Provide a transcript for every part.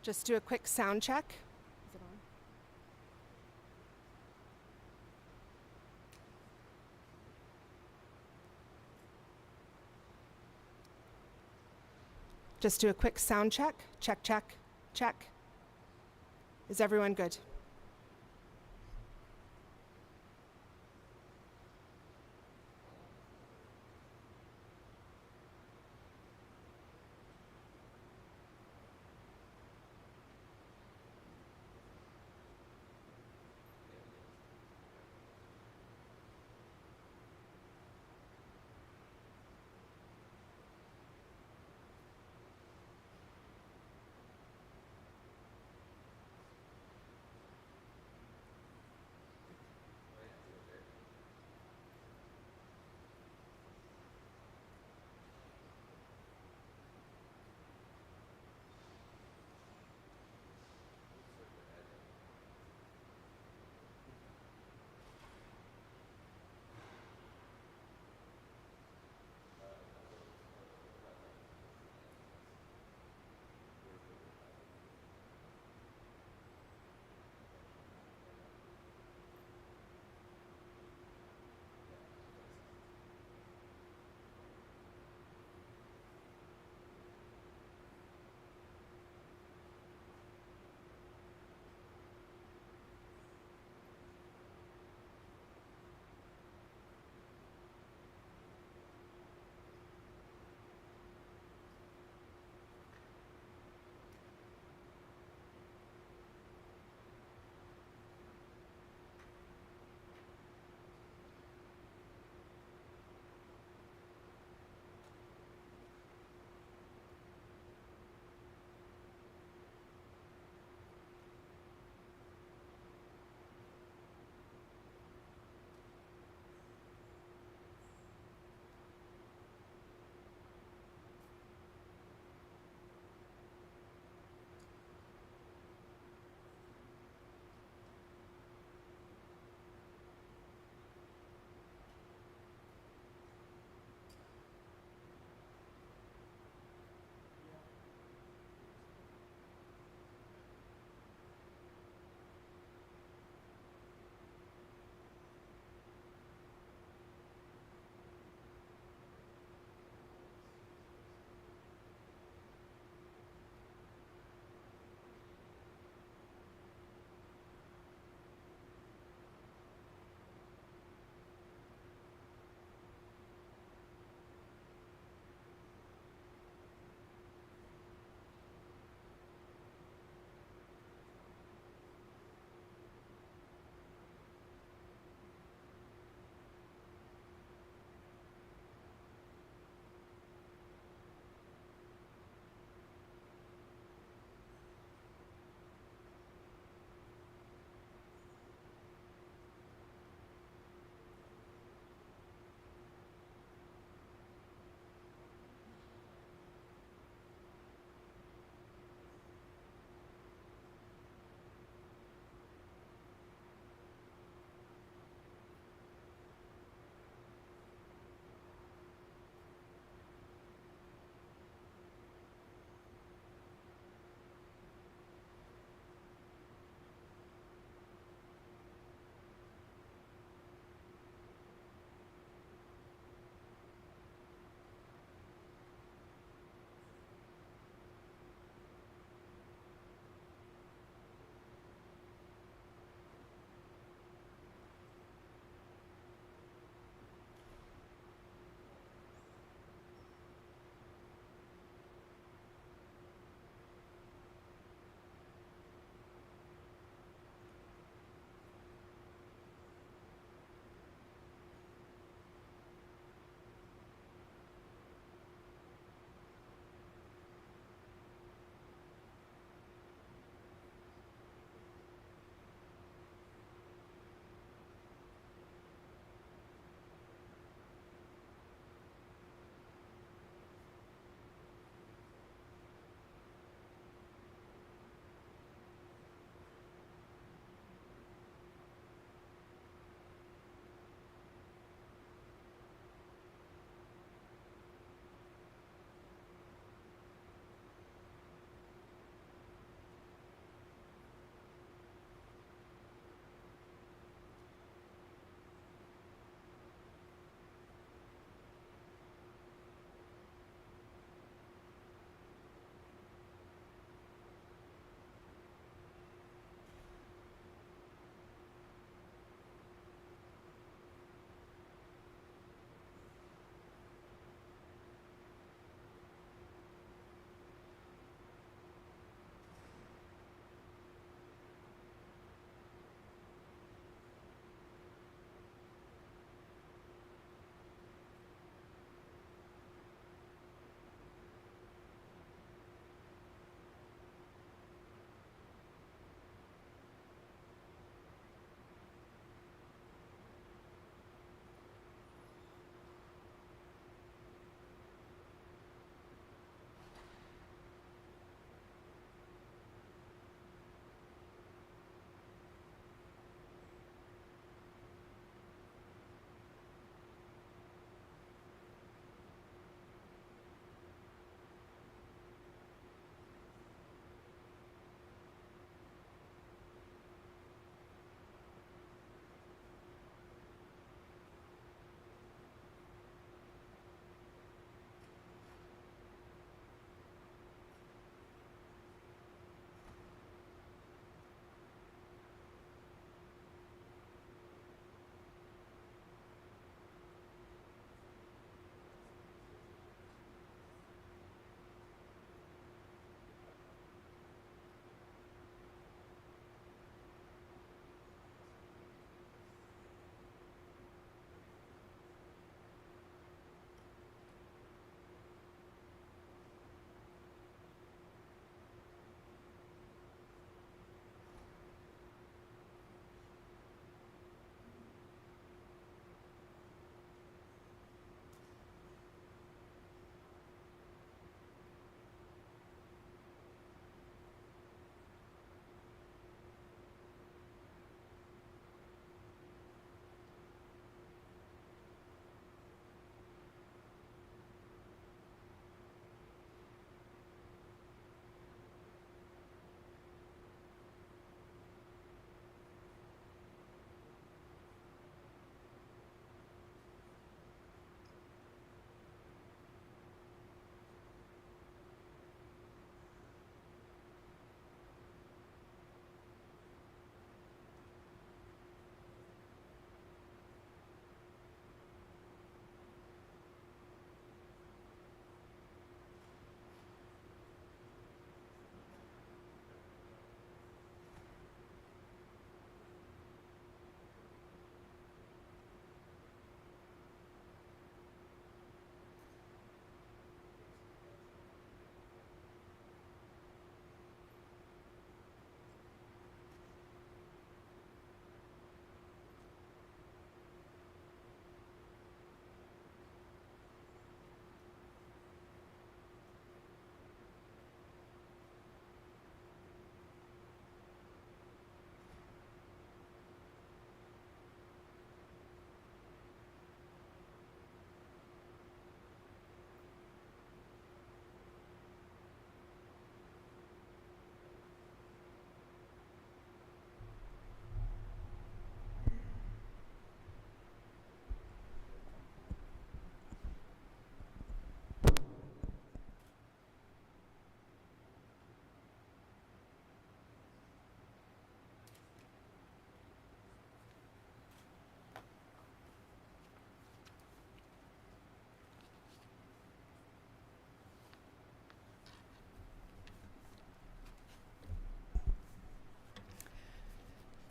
Just do a quick sound check. Is it on? Just do a quick sound check. Check, check, check. Is everyone good?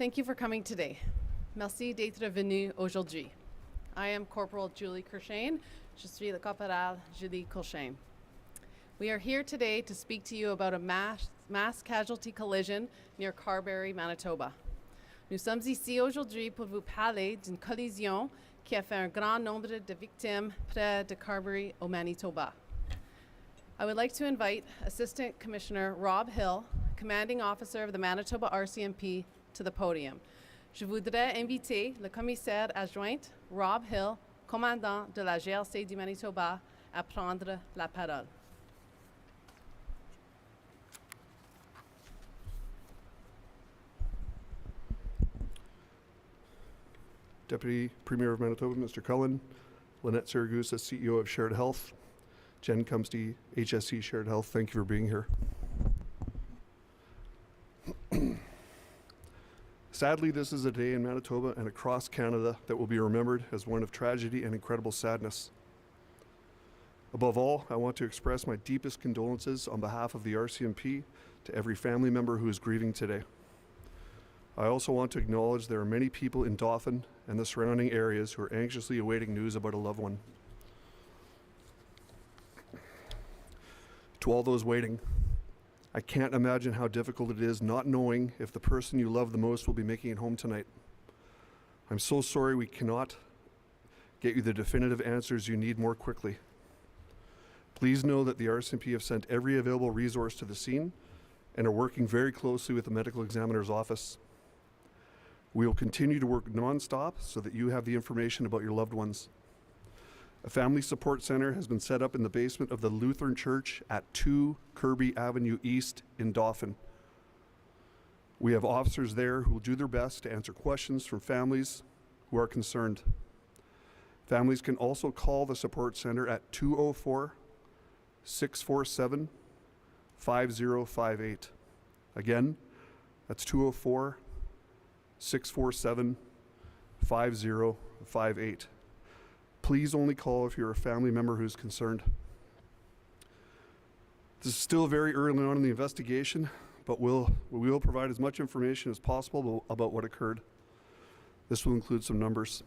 thank you for coming today. Merci d'être venu aujourd'hui. I am Corporal Julie Kirshane. Je suis le Corporal Julie Kirshane. We are here today to speak to you about a mass casualty collision near Carberry, Manitoba. Nous sommes ici aujourd'hui pour vous parler d'une collision qui a fait un grand nombre de victimes près de Carberry, au Manitoba. I would like to invite Assistant Commissioner Rob Hill, Commanding Officer of the Manitoba RCMP, to the podium. Je voudrais inviter le commissaire adjoint Rob Hill, commandant de la GRC du Manitoba, à prendre la parole. Deputy Premier of Manitoba, Mr. Cullen, Lynette Siragusa, CEO of Shared Health, Jen Cumsty, HSC Shared Health, thank you for being here. Sadly, this is a day in Manitoba and across Canada that will be remembered as one of tragedy and incredible sadness. Above all, I want to express my deepest condolences on behalf of the RCMP to every family member who is grieving today. I also want to acknowledge there are many people in Dauphin and the surrounding areas who are anxiously awaiting news about a loved one. To all those waiting, I can't imagine how difficult it is not knowing if the person you love the most will be making it home tonight. I'm so sorry we cannot get you the definitive answers you need more quickly. Please know that the RCMP have sent every available resource to the scene and are working very closely with the medical examiner's office. We will continue to work non-stop so that you have the information about your loved ones. A family support center has been set up in the basement of the Lutheran Church at 2 Kirby Avenue East in Dauphin. We have officers there who will do their best to answer questions from families who are concerned. Families can also call the support center at 204-647-5058. Again, that's 204-647-5058. Please only call if you're a family member who's concerned. This is still very early on in the investigation, but we will provide as much information as possible about what occurred. This will include some numbers.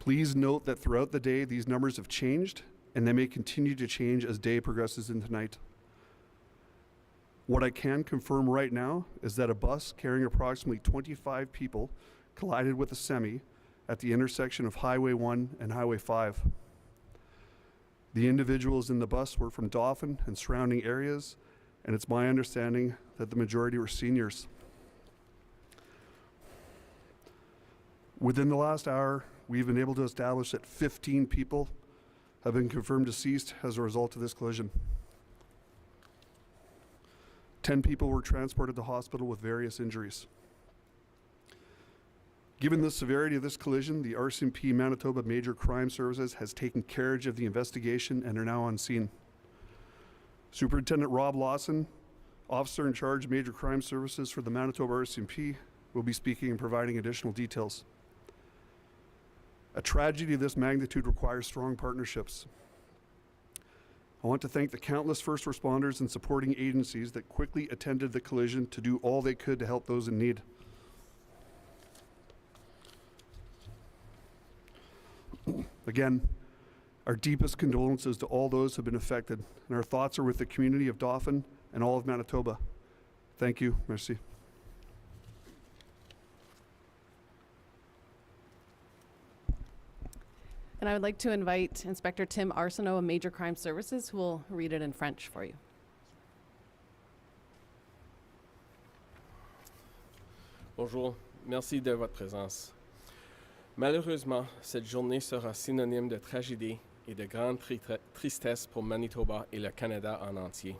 Please note that throughout the day, these numbers have changed, and they may continue to change as day progresses into night. What I can confirm right now is that a bus carrying approximately 25 people collided with a semi at the intersection of Highway 1 and Highway 5. The individuals in the bus were from Dauphin and surrounding areas, and it's my understanding that the majority were seniors. Within the last hour, we've been able to establish that 15 people have been confirmed deceased as a result of this collision. 10 people were transported to hospital with various injuries. Given the severity of this collision, the RCMP Manitoba Major Crime Services has taken carriage of the investigation and are now on scene. Superintendent Rob Lawson, officer in charge of Major Crime Services for the Manitoba RCMP, will be speaking and providing additional details. A tragedy of this magnitude requires strong partnerships. I want to thank the countless first responders and supporting agencies that quickly attended the collision to do all they could to help those in need. Again, our deepest condolences to all those who have been affected, and our thoughts are with the community of Dauphin and all of Manitoba. Thank you. Merci. And I would like to invite Inspector Tim Arsenault of Major Crime Services, who will read it in French for you. Bonjour, merci de votre présence. Malheureusement, cette journée sera synonyme de tragédie et de grande tristesse pour Manitoba et le Canada en entier.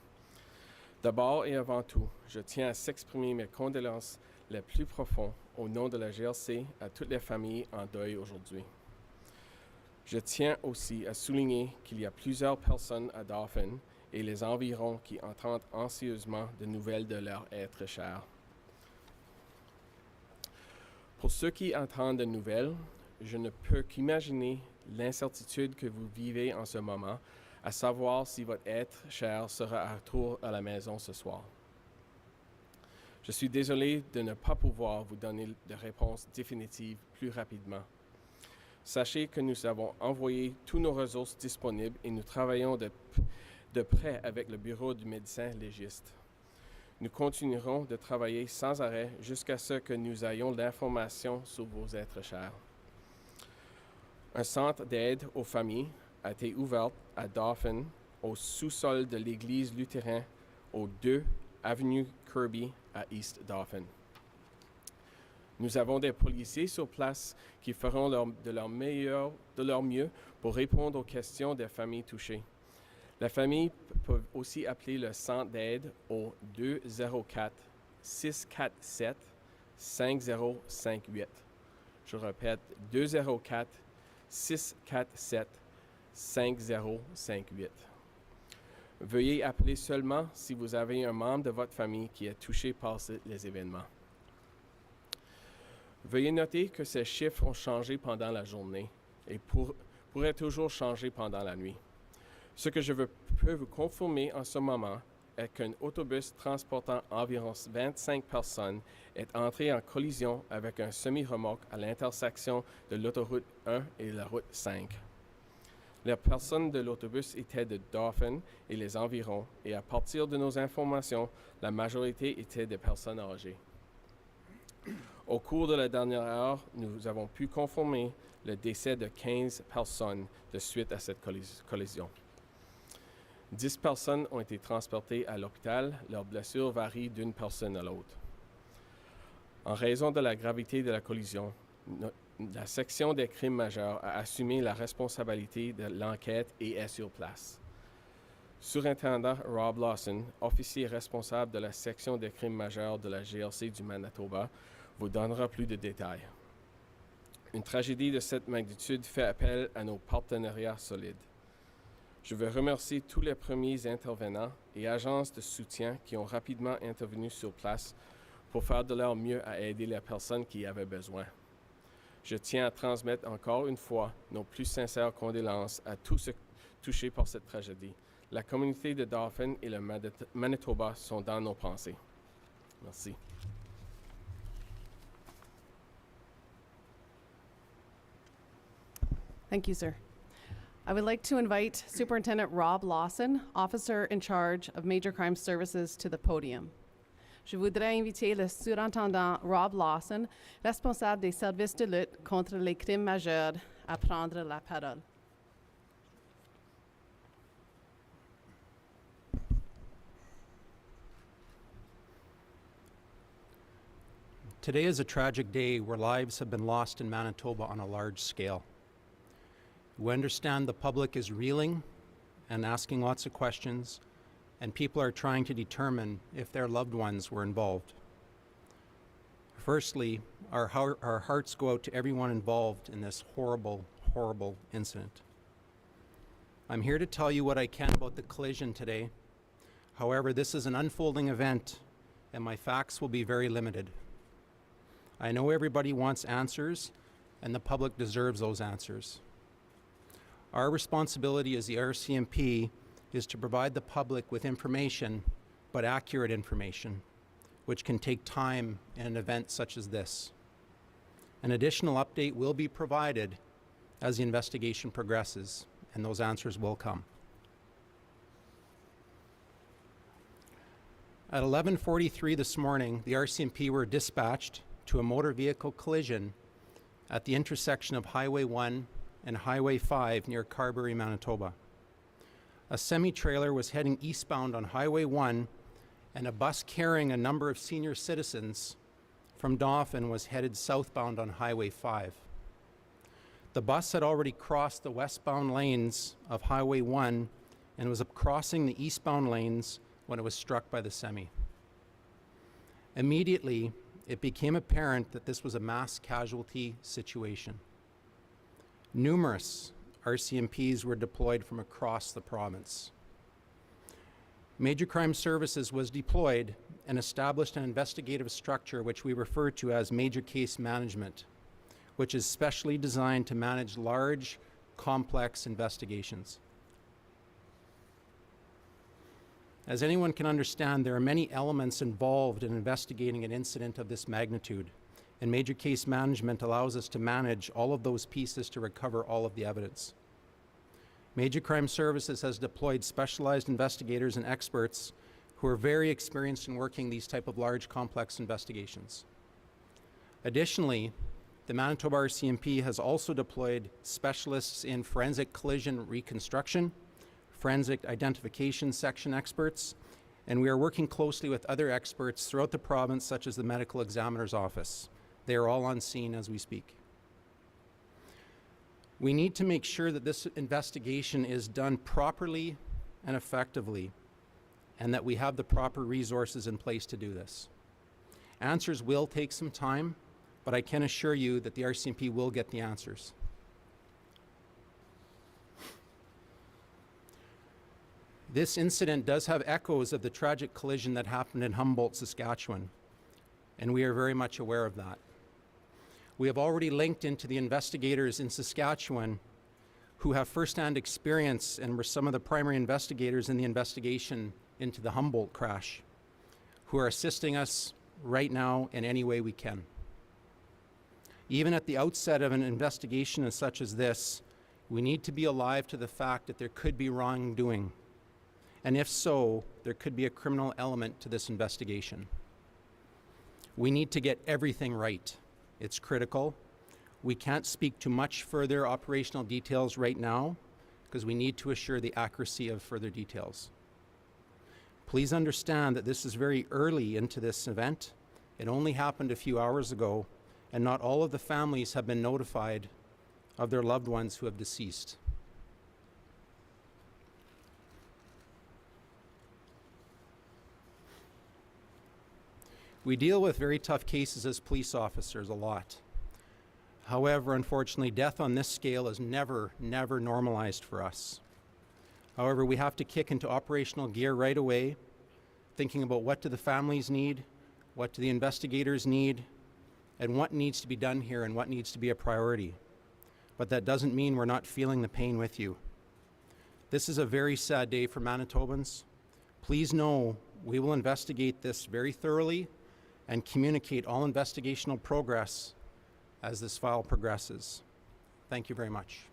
D'abord et avant tout, je tiens à s'exprimer mes condoléances les plus profondes au nom de la GRC à toutes les familles en deuil aujourd'hui. Je tiens aussi à souligner qu'il y a plusieurs personnes à Dauphin et les environs qui entendent anxieusement de nouvelles de leur être cher. Pour ceux qui entendent de nouvelles, je ne peux qu'imaginer l'incertitude que vous vivez en ce moment, à savoir si votre être cher sera à retour à la maison ce soir. Je suis désolé de ne pas pouvoir vous donner de réponse définitive plus rapidement. Sachez que nous avons envoyé tous nos ressources disponibles et nous travaillons de près avec le bureau du médecin légiste. Nous continuerons de travailler sans arrêt jusqu'à ce que nous ayons l'information sur vos êtres chers. Un centre d'aide aux familles a été ouvert à Dauphin, au sous-sol de l'église luthérienne, au 2 avenue Kirby à East Dauphin. Nous avons des policiers sur place qui feront de leur mieux pour répondre aux questions des familles touchées. La famille peut aussi appeler le centre d'aide au 204-647-5058. Je répète, 204-647-5058. Veuillez appeler seulement si vous avez un membre de votre famille qui est touché par les événements. Veuillez noter que ces chiffres ont changé pendant la journée et pourraient toujours changer pendant la nuit. Ce que je peux vous confirmer en ce moment est qu'un autobus transportant environ 25 personnes est entré en collision avec un semi-remorque à l'intersection de l'autoroute 1 et la route 5. Les personnes de l'autobus étaient de Dauphin et les environs, et à partir de nos informations, la majorité étaient des personnes âgées. Au cours de la dernière heure, nous avons pu confirmer le décès de 15 personnes de suite à cette collision. 10 personnes ont été transportées à l'hôpital. Leurs blessures varient d'une personne à l'autre. En raison de la gravité de la collision, la section des crimes majeurs a assumé la responsabilité de l'enquête et est sur place. Surintendant Rob Lawson, officier responsable de la section des crimes majeurs de la GRC du Manitoba, vous donnera plus de détails. Une tragédie de cette magnitude fait appel à nos partenariats solides. Je veux remercier tous les premiers intervenants et agences de soutien qui ont rapidement intervenu sur place pour faire de leur mieux à aider les personnes qui avaient besoin. Je tiens à transmettre encore une fois nos plus sincères condoléances à tous ceux touchés par cette tragédie. La communauté de Dauphin et le Manitoba sont dans nos pensées. Merci. Thank you, sir. I would like to invite Superintendent Rob Lawson, Officer in Charge of Major Crime Services, to the podium. Je voudrais inviter le surintendant Rob Lawson, responsable des services de lutte contre les crimes majeurs, à prendre la parole. Today is a tragic day where lives have been lost in Manitoba on a large scale. We understand the public is reeling and asking lots of questions, and people are trying to determine if their loved ones were involved. Firstly, our hearts go out to everyone involved in this horrible, horrible incident. I'm here to tell you what I can about the collision today. However, this is an unfolding event, and my facts will be very limited. I know everybody wants answers, and the public deserves those answers. Our responsibility as the RCMP is to provide the public with information, but accurate information, which can take time in an event such as this. An additional update will be provided as the investigation progresses, and those answers will come. At 11:43 this morning, the RCMP were dispatched to a motor vehicle collision at the intersection of Highway 1 and Highway 5 near Carberry, Manitoba. A semi-trailer was heading eastbound on Highway 1, and a bus carrying a number of senior citizens from Dauphin was headed southbound on Highway 5. The bus had already crossed the westbound lanes of Highway 1 and was crossing the eastbound lanes when it was struck by the semi. Immediately, it became apparent that this was a mass casualty situation. Numerous RCMPs were deployed from across the province. Major Crime Services was deployed and established an investigative structure which we refer to as Major Case Management, which is specially designed to manage large, complex investigations. As anyone can understand, there are many elements involved in investigating an incident of this magnitude, and major case management allows us to manage all of those pieces to recover all of the evidence. Major Crime Services has deployed specialized investigators and experts who are very experienced in working these type of large, complex investigations. Additionally, the Manitoba RCMP has also deployed specialists in forensic collision reconstruction, forensic identification section experts, and we are working closely with other experts throughout the province, such as the Medical Examiner's Office. They are all on scene as we speak. We need to make sure that this investigation is done properly and effectively, and that we have the proper resources in place to do this. Answers will take some time, but I can assure you that the RCMP will get the answers. This incident does have echoes of the tragic collision that happened in Humboldt, Saskatchewan, and we are very much aware of that. We have already linked into the investigators in Saskatchewan who have firsthand experience and were some of the primary investigators in the investigation into the Humboldt crash, who are assisting us right now in any way we can. Even at the outset of an investigation such as this, we need to be alive to the fact that there could be wrongdoing. And if so, there could be a criminal element to this investigation. We need to get everything right. It's critical. We can't speak to much further operational details right now because we need to assure the accuracy of further details. Please understand that this is very early into this event. It only happened a few hours ago, and not all of the families have been notified of their loved ones who have deceased. We deal with very tough cases as police officers a lot. However, unfortunately, death on this scale is never normalized for us. However, we have to kick into operational gear right away, thinking about what do the families need, what do the investigators need, and what needs to be done here and what needs to be a priority. But that doesn't mean we're not feeling the pain with you. This is a very sad day for Manitobans. Please know we will investigate this very thoroughly and communicate all investigational progress as this file progresses. Thank you very much.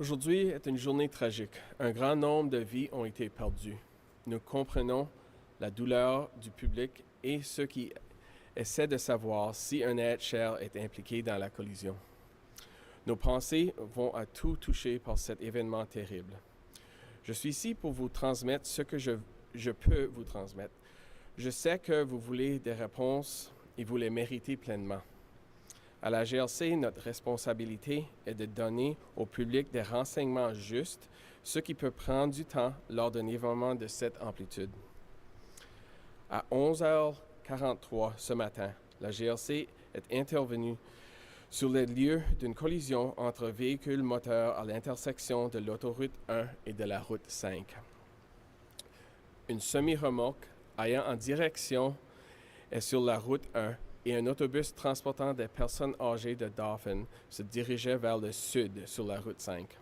Aujourd'hui est une journée tragique. Un grand nombre de vies ont été perdues. Nous comprenons la douleur du public et ceux qui essaient de savoir si un être cher est impliqué dans la collision. Nos pensées vont à tout toucher par cet événement terrible. Je suis ici pour vous transmettre ce que je peux vous transmettre. Je sais que vous voulez des réponses et vous les méritez pleinement. À la GRC, notre responsabilité est de donner au public des renseignements justes, ce qui peut prendre du temps lors d'un événement de cette amplitude. À 11h43 ce matin, la GRC est intervenue sur les lieux d'une collision entre véhicules moteurs à l'intersection de l'autoroute 1 et de la route 5. Une semi-remorque allant en direction est sur la route 1 et un autobus transportant des personnes âgées de Dauphin se dirigeait vers le sud sur la route 5.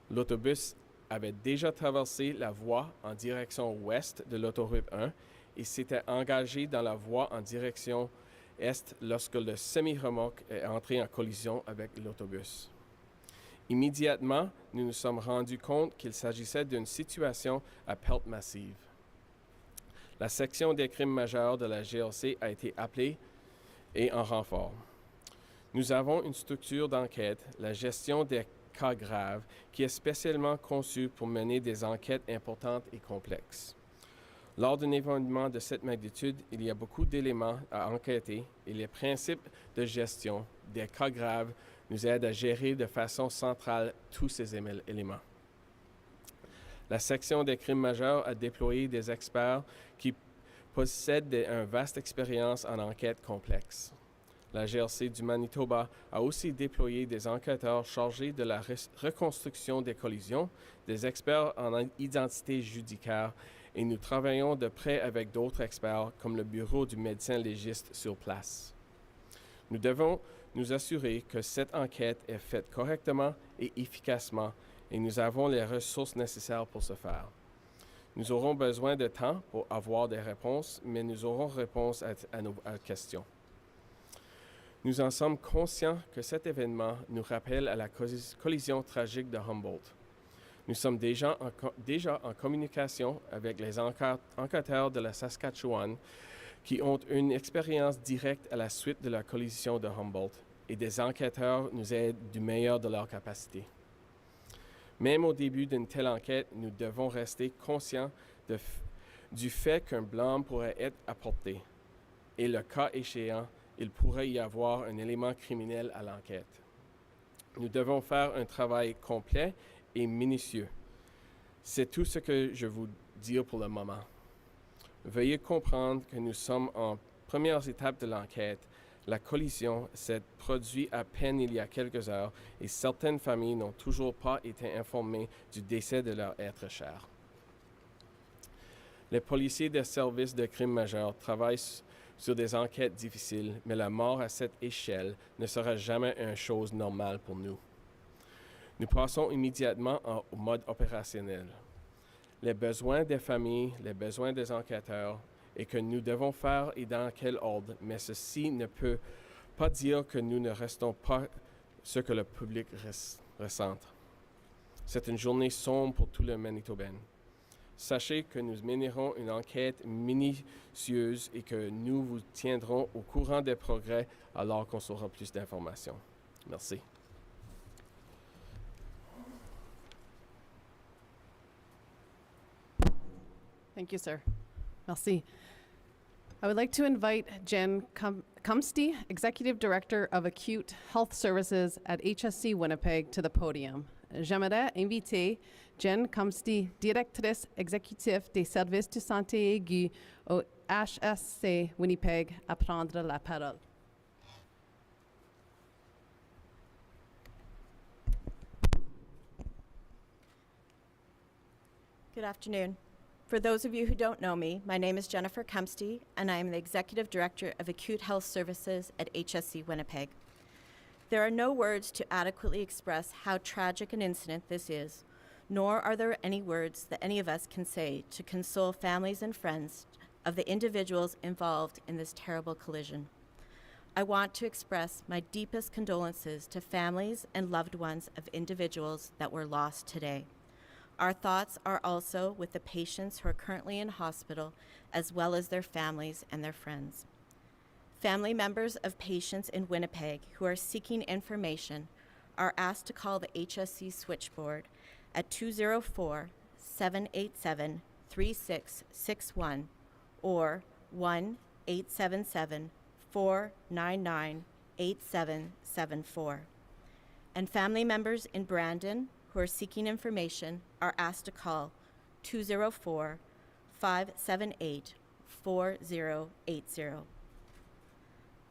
L'autobus avait déjà traversé la voie en direction ouest de l'autoroute 1 et s'était engagé dans la voie en direction est lorsque le semi-remorque est entré en collision avec l'autobus. Immédiatement, nous nous sommes rendus compte qu'il s'agissait d'une situation à perte massive. La section des crimes majeurs de la GRC a été appelée et en renfort. Nous avons une structure d'enquête, la gestion des cas graves, qui est spécialement conçue pour mener des enquêtes importantes et complexes. Lors d'un événement de cette magnitude, il y a beaucoup d'éléments à enquêter et les principes de gestion des cas graves nous aident à gérer de façon centrale tous ces éléments. La section des crimes majeurs a déployé des experts qui possèdent une vaste expérience en enquête complexe. La GRC du Manitoba a aussi déployé des enquêteurs chargés de la reconstruction des collisions, des experts en identité judiciaire, et nous travaillons de près avec d'autres experts comme le bureau du médecin légiste sur place. Nous devons nous assurer que cette enquête est faite correctement et efficacement et nous avons les ressources nécessaires pour ce faire. Nous aurons besoin de temps pour avoir des réponses, mais nous aurons réponse à nos questions. Nous en sommes conscients que cet événement nous rappelle à la collision tragique de Humboldt. Nous sommes déjà en communication avec les enquêteurs de la Saskatchewan qui ont une expérience directe à la suite de la collision de Humboldt et des enquêteurs nous aident du meilleur de leur capacité. Même au début d'une telle enquête, nous devons rester conscients du fait qu'un blâme pourrait être apporté et le cas échéant, il pourrait y avoir un élément criminel à l'enquête. Nous devons faire un travail complet et minutieux. C'est tout ce que je vous dis pour le moment. Veuillez comprendre que nous sommes en première étape de l'enquête. La collision s'est produite à peine il y a quelques heures et certaines familles n'ont toujours pas été informées du décès de leur être cher. Les policiers des services de crimes majeurs travaillent sur des enquêtes difficiles, mais la mort à cette échelle ne sera jamais une chose normale pour nous. Nous passons immédiatement au mode opérationnel. Les besoins des familles, les besoins des enquêteurs, et que nous devons faire et dans quel ordre, mais ceci ne peut pas dire que nous ne restons pas ce que le public ressent. C'est une journée sombre pour tout le Manitobain. Sachez que nous mènerons une enquête minutieuse et que nous vous tiendrons au courant des progrès alors qu'on saura plus d'informations. Merci. Thank you, sir. Merci. I would like to invite Jen Cumsty, Executive Director of Acute Health Services at HSC Winnipeg, to the podium. J'aimerais inviter Jen Cumsty, Directrice Exécutive des Services de santé aiguë au HSC Winnipeg, à prendre la parole. Good afternoon. For those of you who don't know me, my name is Jennifer Cumsty, and I am the Executive Director of Acute Health Services at HSC Winnipeg. There are no words to adequately express how tragic an incident this is, nor are there any words that any of us can say to console families and friends of the individuals involved in this terrible collision. I want to express my deepest condolences to families and loved ones of individuals that were lost today. Our thoughts are also with the patients who are currently in hospital, as well as their families and their friends. Family members of patients in Winnipeg who are seeking information are asked to call the HSC switchboard at 204-787-3661 or 1-877-499-8774. And family members in Brandon who are seeking information are asked to call 204-578-4080.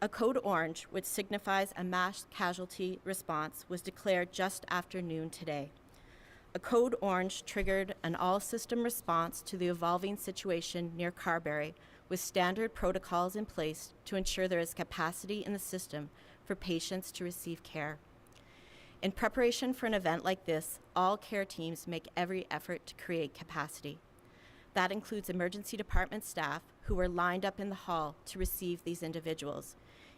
A code orange, which signifies a mass casualty response, was declared just after noon today. A code orange triggered an all-system response to the evolving situation near Carberry, with standard protocols in place to ensure there is capacity in the system for patients to receive care. In preparation for an event like this, all care teams make every effort to create capacity. That includes emergency department staff who were lined up in the hall to receive these individuals.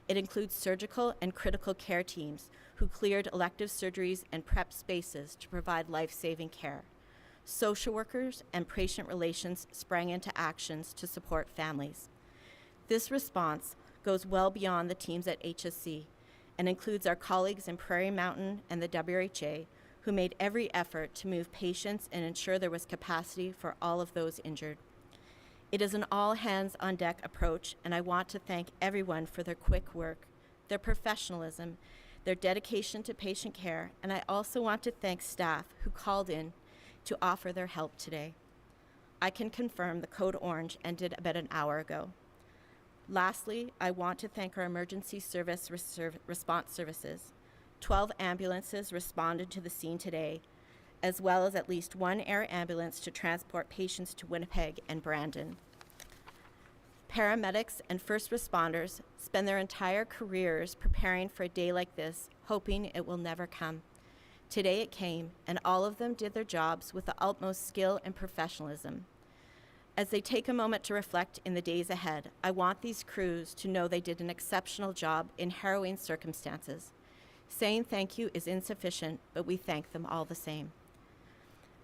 It includes surgical and critical care teams who cleared elective surgeries and prepped spaces to provide life-saving care. Social workers and patient relations sprang into actions to support families. This response goes well beyond the teams at HSC and includes our colleagues in Prairie Mountain and the WRHA, who made every effort to move patients and ensure there was capacity for all of those injured. It is an all-hands-on-deck approach, and I want to thank everyone for their quick work, their professionalism, their dedication to patient care, and I also want to thank staff who called in to offer their help today. I can confirm the code orange ended about an hour ago. Lastly, I want to thank our emergency service response services. 12 ambulances responded to the scene today, as well as at least one air ambulance to transport patients to Winnipeg and Brandon. Paramedics and first responders spend their entire careers preparing for a day like this, hoping it will never come. Today it came, and all of them did their jobs with the utmost skill and professionalism. As they take a moment to reflect in the days ahead, I want these crews to know they did an exceptional job in harrowing circumstances. Saying thank you is insufficient, but we thank them all the same.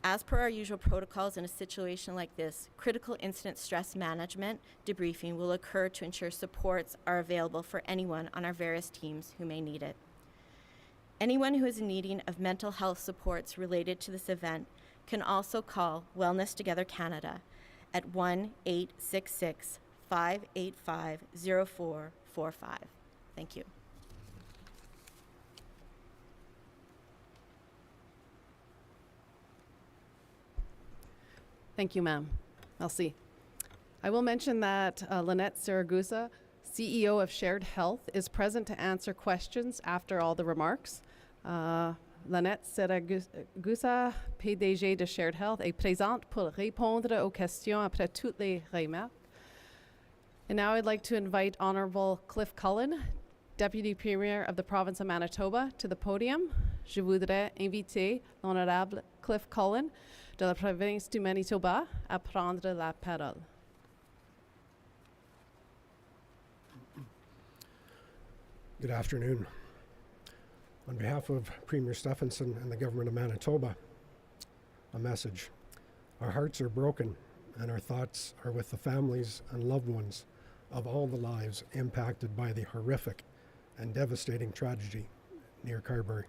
As per our usual protocols in a situation like this, critical incident stress management debriefing will occur to ensure supports are available for anyone on our various teams who may need it. Anyone who is in need of mental health supports related to this event can also call Wellness Together Canada at 1-866-585-0445. Thank you. Thank you, ma'am. Merci. I will mention that Lynette Saragusa, CEO of Shared Health, is present to answer questions after all the remarks. Lynette Saragusa, PDG de Shared Health, est présente pour répondre aux questions après toutes les remarques. And now I'd like to invite Honorable Cliff Cullen, Deputy Premier of the Province of Manitoba, to the podium. Je voudrais inviter l'Honorable Cliff Cullen de la Province du Manitoba à prendre la parole. Good afternoon. On behalf of Premier Stephenson and the Government of Manitoba, a message. Our hearts are broken and our thoughts are with the families and loved ones of all the lives impacted by the horrific and devastating tragedy near Carberry.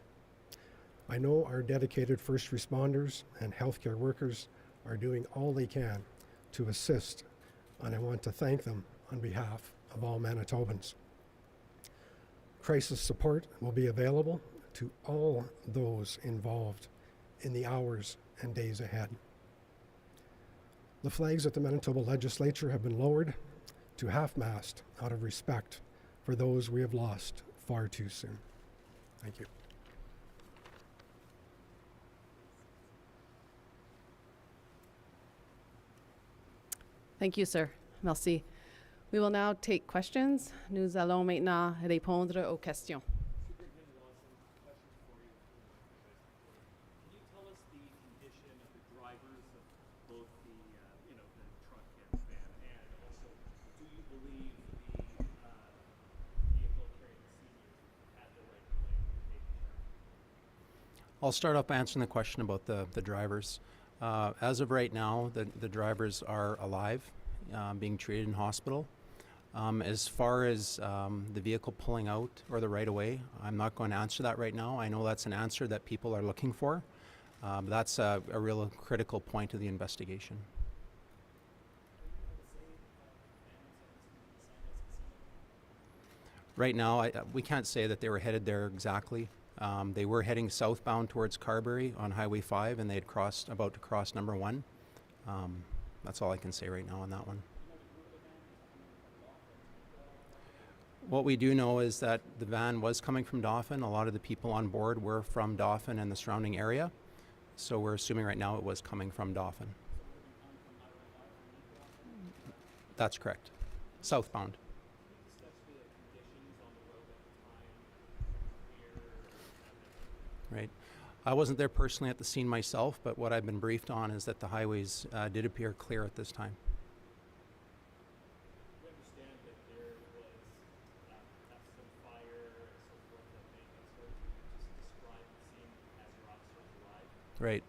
I know our dedicated first responders and healthcare workers are doing all they can to assist, and I want to thank them on behalf of all Manitobans. Crisis support will be available to all those involved in the hours and days ahead. The flags at the Manitoba Legislature have been lowered to half-mast out of respect for those we have lost far too soon. Thank you. Thank you, sir. Merci. We will now take questions. Nous allons maintenant répondre aux questions. Can you tell us the condition of the drivers of both the, the truck and van, and also, do you believe the vehicle carrying the seniors had the right of way to take the turn? I'll start off by answering the question about the drivers. As of right now, the drivers are alive, being treated in hospital. As far as the vehicle pulling out or the right-of-way, I'm not going to answer that right now. I know that's an answer that people are looking for. But that's a real critical point of the investigation. Right now, we can't say that they were headed there exactly. They were heading southbound towards Carberry on Highway 5, and they had about to cross number 1. That's all I can say right now on that one. What we do know is that the van was coming from Dauphin. A lot of the people on board were from Dauphin and the surrounding area. So we're assuming right now it was coming from Dauphin. That's correct. Southbound. Right. I wasn't there personally at the scene myself, but what I've been briefed on is that the highways did appear clear at this time. We understand that there was some fire and so forth that may have started. Just describe the scene as your officers arrived. Right.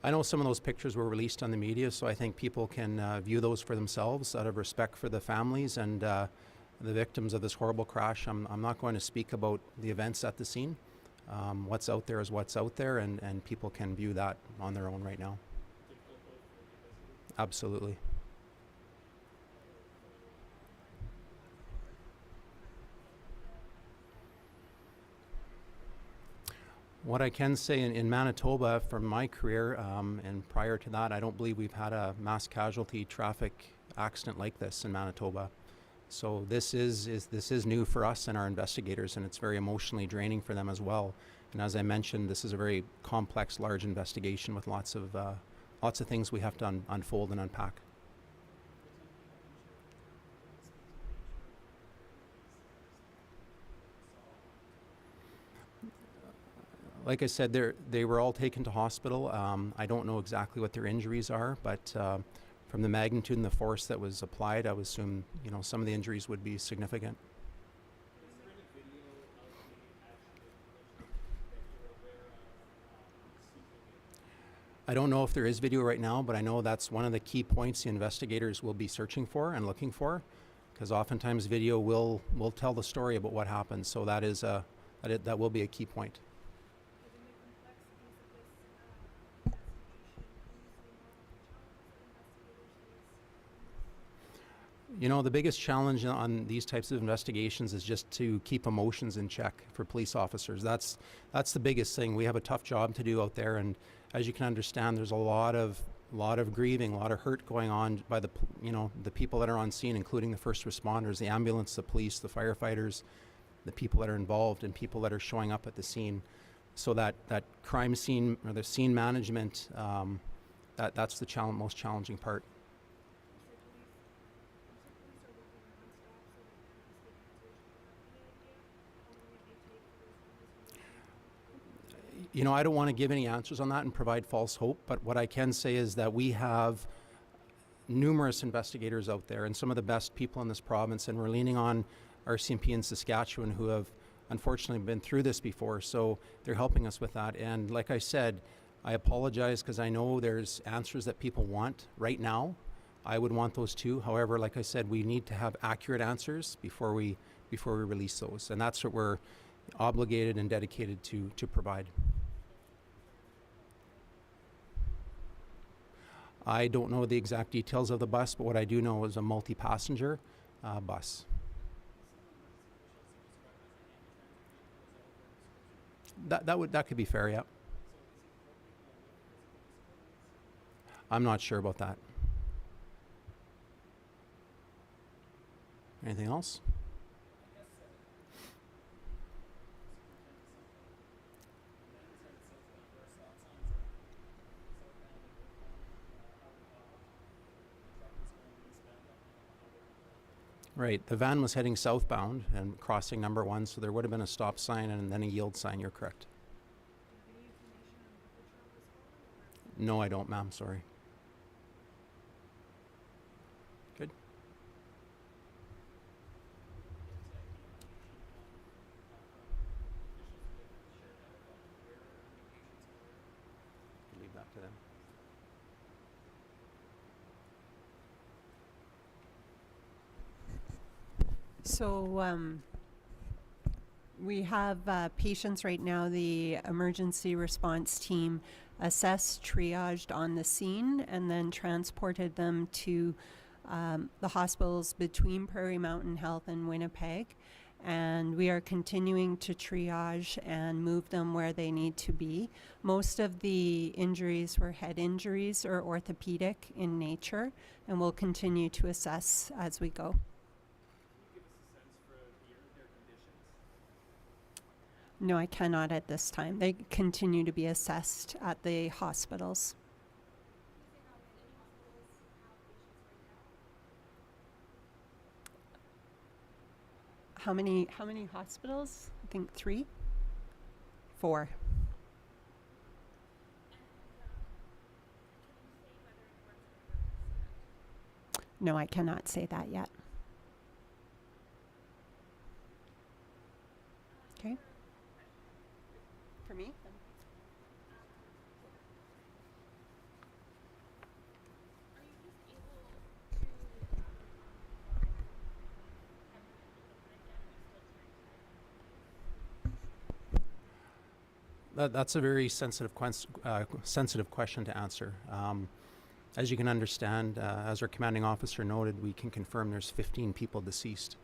I know some of those pictures were released on the media, so I think people can view those for themselves out of respect for the families and the victims of this horrible crash. I'm not going to speak about the events at the scene. What's out there is what's out there, and people can view that on their own right now. Absolutely. What I can say in Manitoba from my career, and prior to that, I don't believe we've had a mass casualty traffic accident like this in Manitoba. So this is new for us and our investigators, and it's very emotionally draining for them as well. And as I mentioned, this is a very complex, large investigation with lots of things we have to unfold and unpack. Like I said, they were all taken to hospital. I don't know exactly what their injuries are, but from the magnitude and the force that was applied, I would assume, you know, some of the injuries would be significant. Is there any video of the actual collision that you're aware of seeking? I don't know if there is video right now, but I know that's one of the key points the investigators will be searching for and looking for, because oftentimes video will tell the story about what happened. So that is that will be a key point. You know, the biggest challenge on these types of investigations is just to keep emotions in check for police officers. That's the biggest thing. We have a tough job to do out there, and as you can understand, there's a lot of grieving, a lot of hurt going on by the people that are on scene, including the first responders, the ambulance, the police, the firefighters, the people that are involved, and people that are showing up at the scene. So that crime scene or the scene management, that's the most challenging part. You know, I don't want to give any answers on that and provide false hope, but what I can say is that we have numerous investigators out there and some of the best people in this province, and we're leaning on RCMP in Saskatchewan who have unfortunately been through this before, so they're helping us with that. And like I said, I apologize because I know there's answers that people want right now. I would want those too. However, like I said, we need to have accurate answers before we release those, and that's what we're obligated and dedicated to provide. I don't know the exact details of the bus, but what I do know is a multi-passenger bus. That could be fair, yeah. I'm not sure about that. Anything else? Right, the van was heading southbound and crossing number 1, so there would have been a stop sign and then a yield sign. You're correct. No, I don't, ma'am, sorry. Good. Leave that to them. So we have patients right now. The emergency response team assessed, triaged on the scene, and then transported them to the hospitals between Prairie Mountain Health and Winnipeg. And we are continuing to triage and move them where they need to be. Most of the injuries were head injuries or orthopedic in nature, and we'll continue to assess as we go. No, I cannot at this time. They continue to be assessed at the hospitals. How many hospitals? I think 3? 4. No, I cannot say that yet. Okay. For me? That's a very sensitive question to answer. As you can understand, as our commanding officer noted, we can confirm there's 15 people deceased.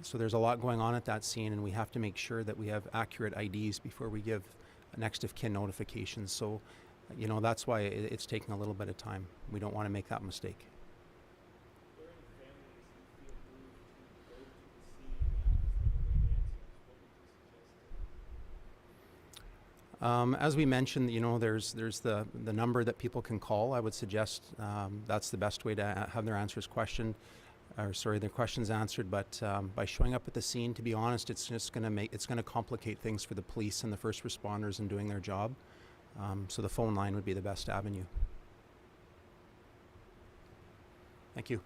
So there's a lot going on at that scene, and we have to make sure that we have accurate IDs before we give next of kin notifications. So, you know, that's why it's taking a little bit of time. We don't want to make that mistake. As we mentioned, you know, there's the number that people can call. I would suggest that's the best way to have their answers questioned. their questions answered, but by showing up at the scene, to be honest, it's going to complicate things for the police and the first responders in doing their job. So the phone line would be the best avenue. Thank you.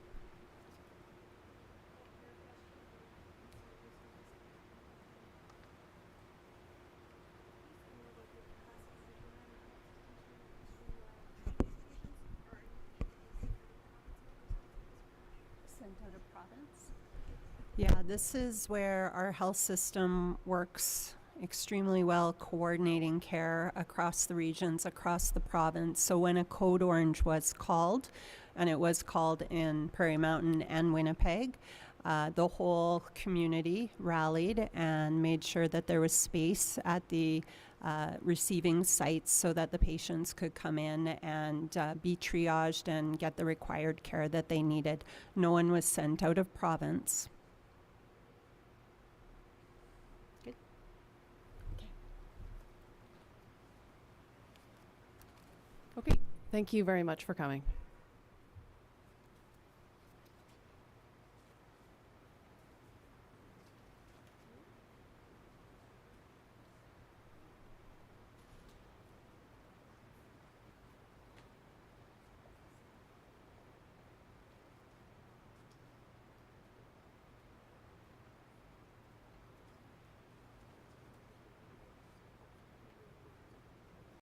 Yeah, this is where our health system works extremely well, coordinating care across the regions, across the province. So when a code orange was called, and it was called in Prairie Mountain and Winnipeg, the whole community rallied and made sure that there was space at the receiving sites so that the patients could come in and be triaged and get the required care that they needed. No one was sent out of province. Okay, thank you very much for coming.